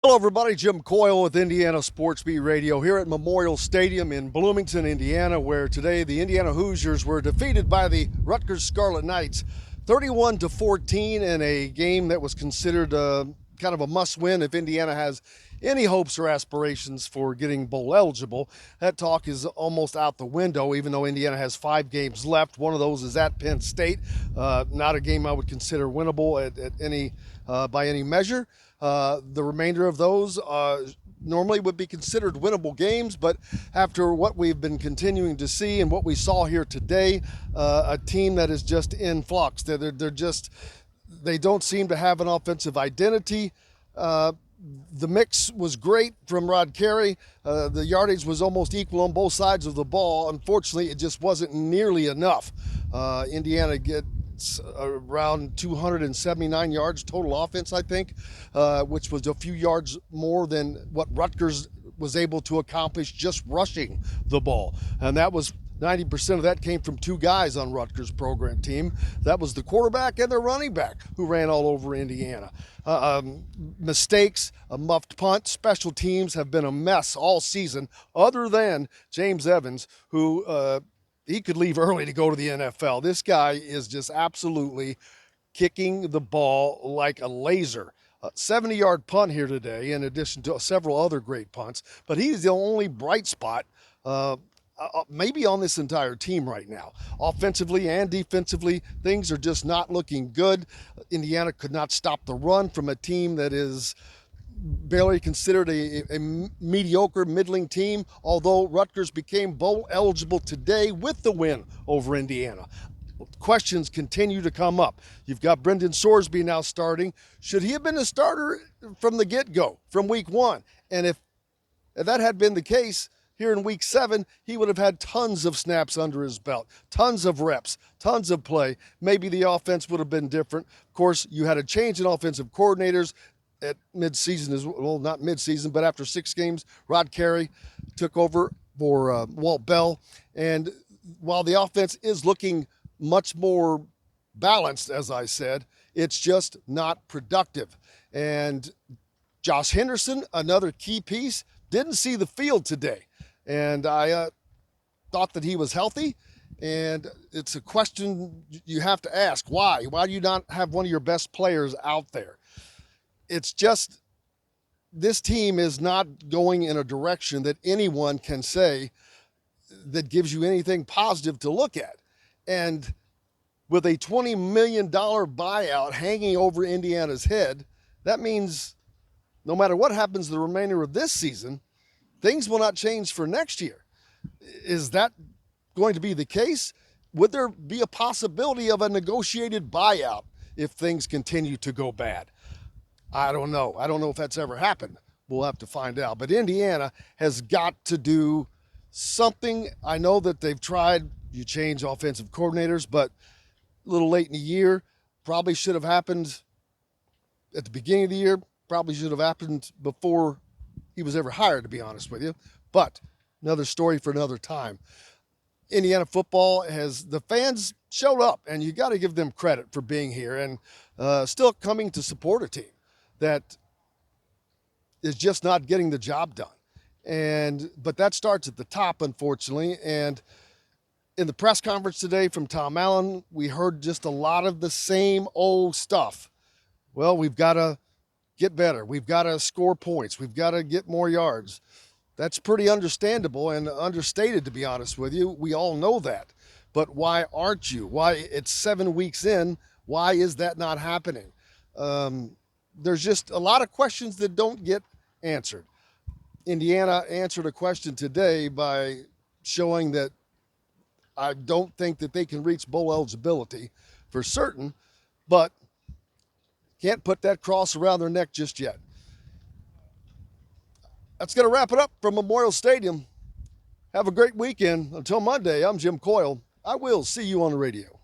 Hello, everybody. Jim Coyle with Indiana Sports Beat Radio here at Memorial Stadium in Bloomington, Indiana, where today the Indiana Hoosiers were defeated by the Rutgers Scarlet Knights 31-14 in a game that was considered kind of a must-win if Indiana has any hopes or aspirations for getting bowl eligible. That talk is almost out the window, even though Indiana has 5 games left. One of those is at Penn State. Not a game I would consider winnable at any by any measure. The remainder of those normally would be considered winnable games, but after what we've been continuing to see and what we saw here today, a team that is just in flux. They don't seem to have an offensive identity. The mix was great from Rod Carey. The yardage was almost equal on both sides of the ball. Unfortunately, it just wasn't nearly enough. Indiana gets around 279 yards total offense, I think, which was a few yards more than what Rutgers was able to accomplish just rushing the ball. And that was 90% of that came from 2 guys on Rutgers' program team. That was the quarterback and the running back who ran all over Indiana. Mistakes, a muffed punt, special teams have been a mess all season, other than James Evans, who he could leave early to go to the NFL. This guy is just absolutely kicking the ball like a laser. 70-yard punt here today, in addition to several other great punts. But he's the only bright spot maybe on this entire team right now. Offensively and defensively, things are just not looking good. Indiana could not stop the run from a team that is barely considered a mediocre, middling team, although Rutgers became bowl eligible today with the win over Indiana. Questions continue to come up. You've got Brendan Sorsby now starting. Should he have been a starter from the get-go, from week 1? And if that had been the case, here in week 7, he would have had tons of snaps under his belt, tons of reps, tons of play. Maybe the offense would have been different. Of course, you had a change in offensive coordinators at midseason as well, not midseason, but after 6 games, Rod Carey took over for Walt Bell. And while the offense is looking much more balanced, as I said, it's just not productive. And Josh Henderson, another key piece, didn't see the field today. And I thought that he was healthy, and it's a question you have to ask. Why? Why do you not have one of your best players out there? It's just this team is not going in a direction that anyone can say that gives you anything positive to look at. And with a $20 million buyout hanging over Indiana's head, that means no matter what happens the remainder of this season, things will not change for next year. Is that going to be the case? Would there be a possibility of a negotiated buyout if things continue to go bad? I don't know. I don't know if that's ever happened. We'll have to find out. But Indiana has got to do something. I know that they've tried. You change offensive coordinators, but a little late in the year. Probably should have happened at the beginning of the year. Probably should have happened before he was ever hired, to be honest with you. But another story for another time. Indiana football the fans showed up, and you got to give them credit for being here and still coming to support a team that is just not getting the job done. But that starts at the top, unfortunately. And in the press conference today from Tom Allen, we heard just a lot of the same old stuff. Well, we've got to get better. We've got to score points. We've got to get more yards. That's pretty understandable and understated, to be honest with you. We all know that. But why aren't you? Why? It's 7 weeks in. Why is that not happening? There's just a lot of questions that don't get answered. Indiana answered a question today by showing that I don't think that they can reach bowl eligibility for certain, but can't put that cross around their neck just yet. That's going to wrap it up from Memorial Stadium. Have a great weekend. Until Monday, I'm Jim Coyle. I will see you on the radio.